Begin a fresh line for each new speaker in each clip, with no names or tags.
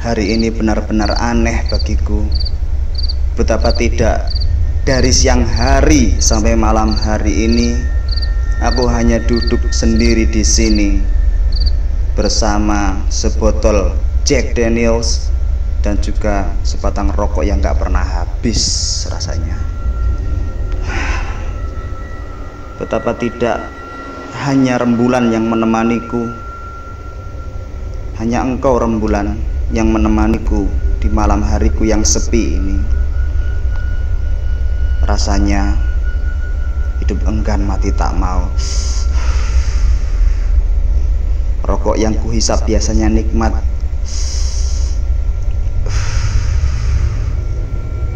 Hari ini benar-benar aneh bagiku. Betapa tidak, dari siang hari sampai malam hari ini aku hanya duduk sendiri di sini bersama sebotol Jack Daniels dan juga sebatang rokok yang gak pernah habis rasanya. Betapa tidak, hanya rembulan yang menemaniku. Hanya engkau rembulan yang menemaniku di malam hariku yang sepi ini. Rasanya hidup enggan mati tak mau. Rokok yang kuhisap biasanya nikmat,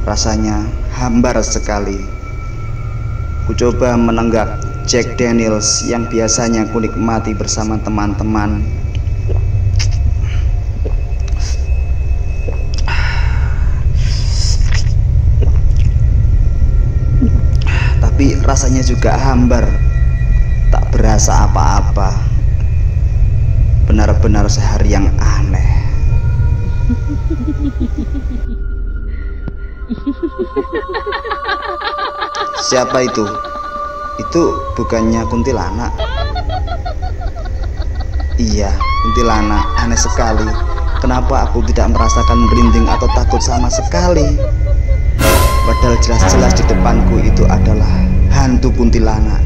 rasanya hambar sekali. Ku coba menenggak Jack Daniels yang biasanya ku nikmati bersama teman-teman. Tapi rasanya juga hambar, tak berasa apa-apa. Benar-benar sehari yang aneh. Siapa itu? Itu bukannya kuntilanak? Iya, kuntilanak. Aneh sekali. Kenapa aku tidak merasakan merinding atau takut sama sekali? Padahal jelas-jelas di depanku itu adalah hantu kuntilanak.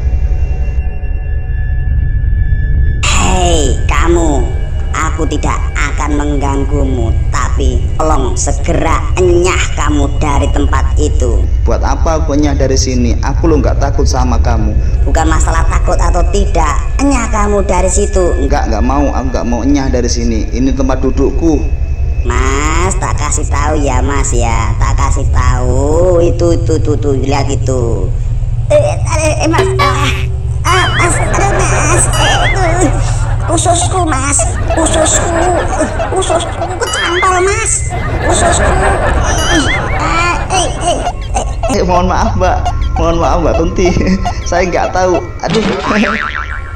Hei kamu, aku tidak akan mengganggumu, tapi tolong segera enyah kamu dari tempat itu.
Buat apa aku enyah dari sini? Aku lo nggak takut sama kamu.
Bukan masalah takut atau tidak, enyah kamu dari situ.
Nggak mau, aku nggak mau enyah dari sini. Ini tempat dudukku.
Mas, tak kasih tahu ya mas ya, tak kasih tahu. Itu lihat itu. Mas, mas, mas, ususku mas, ususku kecantol mas, ususku.
Mohon maaf mbak Kunti, saya nggak tahu. Aduh,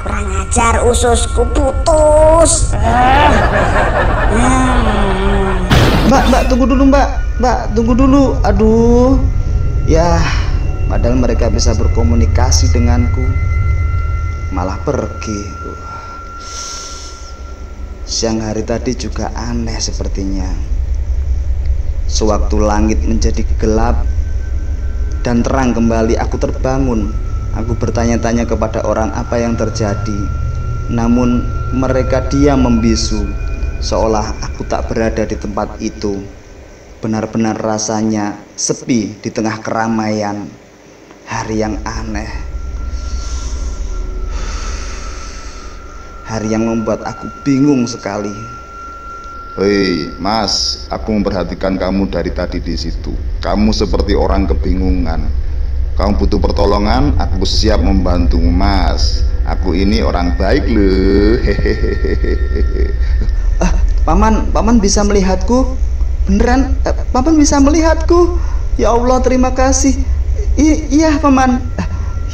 kurang ajar, ususku putus.
Mbak tunggu dulu mbak tunggu dulu. Aduh, ya padahal mereka bisa berkomunikasi denganku, malah pergi. Siang hari tadi juga aneh sepertinya. Sewaktu langit menjadi gelap dan terang kembali, aku terbangun. Aku bertanya-tanya kepada orang apa yang terjadi, namun mereka diam membisu, seolah aku tak berada di tempat itu. Benar-benar rasanya sepi di tengah keramaian. Hari yang aneh, hari yang membuat aku bingung sekali.
Hei mas, aku memperhatikan kamu dari tadi di situ. Kamu seperti orang kebingungan. Kamu butuh pertolongan, aku siap membantumu mas. Aku ini orang baik loh.
Paman bisa melihatku? Beneran? Paman bisa melihatku? Ya Allah, terima kasih. Iya paman.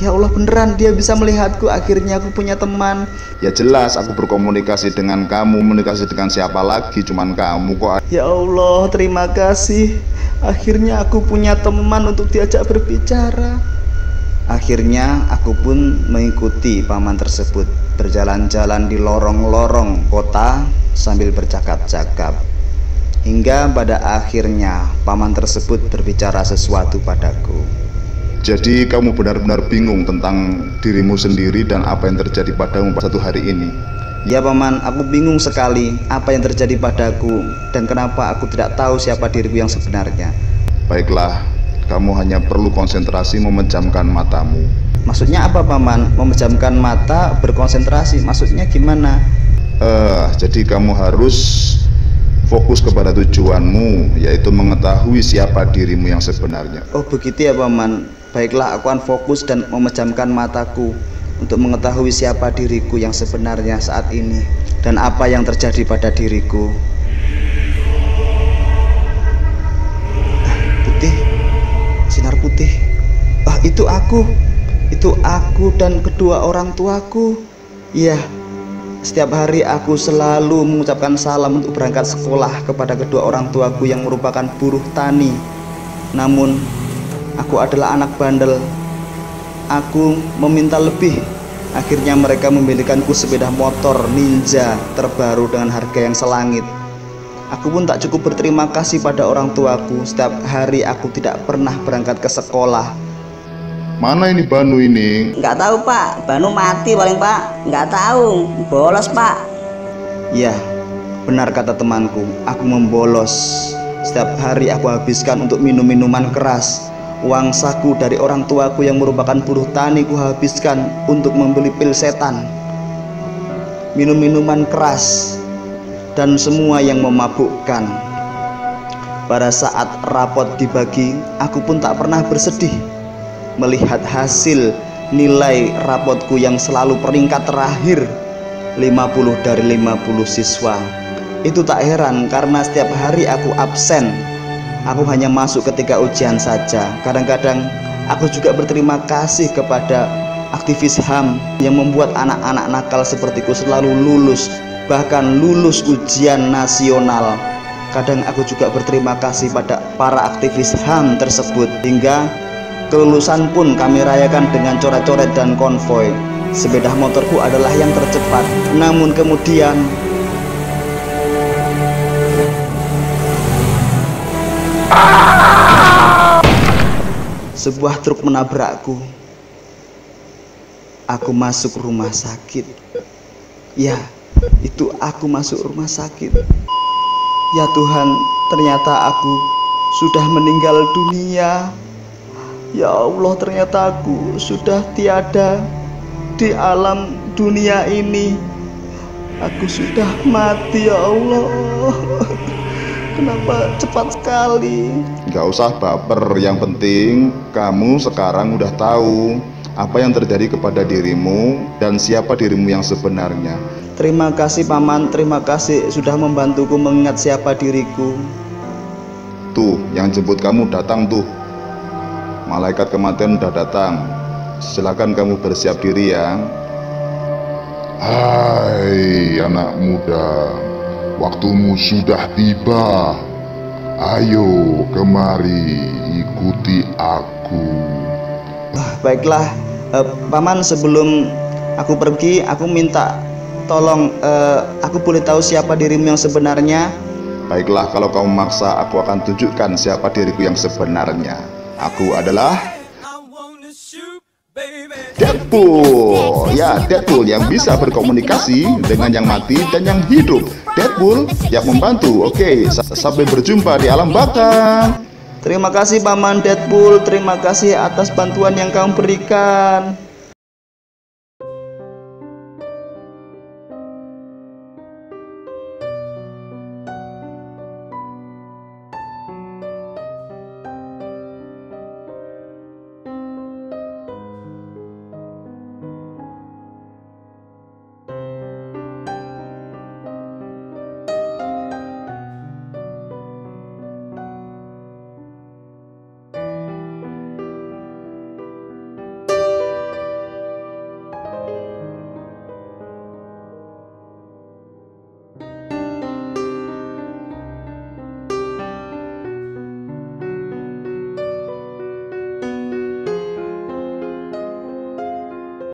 Ya Allah, beneran dia bisa melihatku. Akhirnya aku punya teman.
Ya jelas, aku berkomunikasi dengan kamu. Komunikasi dengan siapa lagi? Cuman kamu kok.
Ya Allah, terima kasih. Akhirnya aku punya teman untuk diajak berbicara. Akhirnya aku pun mengikuti paman tersebut, berjalan-jalan di lorong-lorong kota sambil bercakap-cakap. Hingga pada akhirnya paman tersebut berbicara sesuatu padaku.
Jadi kamu benar-benar bingung tentang dirimu sendiri dan apa yang terjadi padamu pada satu hari ini?
Ya paman, aku bingung sekali apa yang terjadi padaku dan kenapa aku tidak tahu siapa diriku yang sebenarnya.
Baiklah, kamu hanya perlu konsentrasi memejamkan matamu.
Maksudnya apa paman? Memejamkan mata berkonsentrasi, maksudnya gimana?
Jadi kamu harus fokus kepada tujuanmu, yaitu mengetahui siapa dirimu yang sebenarnya.
Oh begitu ya paman. Baiklah, aku akan fokus dan memejamkan mataku untuk mengetahui siapa diriku yang sebenarnya saat ini dan apa yang terjadi pada diriku. Putih, sinar putih. Itu aku dan kedua orang tuaku. Iya, Setiap hari aku selalu mengucapkan salam untuk berangkat sekolah kepada kedua orang tuaku yang merupakan buruh tani. Namun, aku adalah anak bandel. Aku meminta lebih. Akhirnya mereka membelikanku sepeda motor Ninja terbaru dengan harga yang selangit. Aku pun tak cukup berterima kasih pada orang tuaku. Setiap hari aku tidak pernah berangkat ke sekolah.
Mana ini Banu ini?
Nggak tahu Pak, Banu mati paling Pak. Nggak tahu, bolos Pak.
Ya, benar kata temanku, aku membolos. Setiap hari aku habiskan untuk minum minuman keras. Uang saku dari orang tuaku yang merupakan buruh tani ku habiskan untuk membeli pil setan, minum minuman keras, dan semua yang memabukkan. Pada saat rapot dibagi, aku pun tak pernah bersedih melihat hasil nilai rapotku yang selalu peringkat terakhir 50 dari 50 siswa. Itu tak heran karena setiap hari aku absen. Aku hanya masuk ketika ujian saja. Kadang-kadang aku juga berterima kasih kepada aktivis HAM yang membuat anak-anak nakal sepertiku selalu lulus, bahkan lulus ujian nasional. Kadang aku juga berterima kasih pada para aktivis HAM tersebut, hingga kelulusan pun kami rayakan dengan coret-coret dan konvoy. Sepeda motorku adalah yang tercepat. Namun kemudian sebuah truk menabrakku. Aku masuk rumah sakit. Ya, itu aku masuk rumah sakit. Ya Tuhan, ternyata aku sudah meninggal dunia. Ya Allah, ternyata aku sudah tiada di alam dunia ini. Aku sudah mati, ya Allah. Kenapa cepat sekali?
Gak usah baper, yang penting kamu sekarang udah tahu apa yang terjadi kepada dirimu dan siapa dirimu yang sebenarnya.
Terima kasih Paman, terima kasih sudah membantuku mengingat siapa diriku.
Tuh, yang jemput kamu datang tuh. Malaikat kematian udah datang. Silakan kamu bersiap diri ya.
Hai anak muda, waktumu sudah tiba. Ayo kemari ikuti aku.
Baiklah, Paman, sebelum aku pergi, aku minta tolong, aku boleh tahu siapa dirimu yang sebenarnya?
Baiklah, kalau kamu maksa, aku akan tunjukkan siapa diriku yang sebenarnya. Aku adalah Deadpool. Ya, Deadpool yang bisa berkomunikasi dengan yang mati dan yang hidup. Deadpool yang membantu. Oke, sampai berjumpa di alam baka.
Terima kasih Paman Deadpool, terima kasih atas bantuan yang kamu berikan.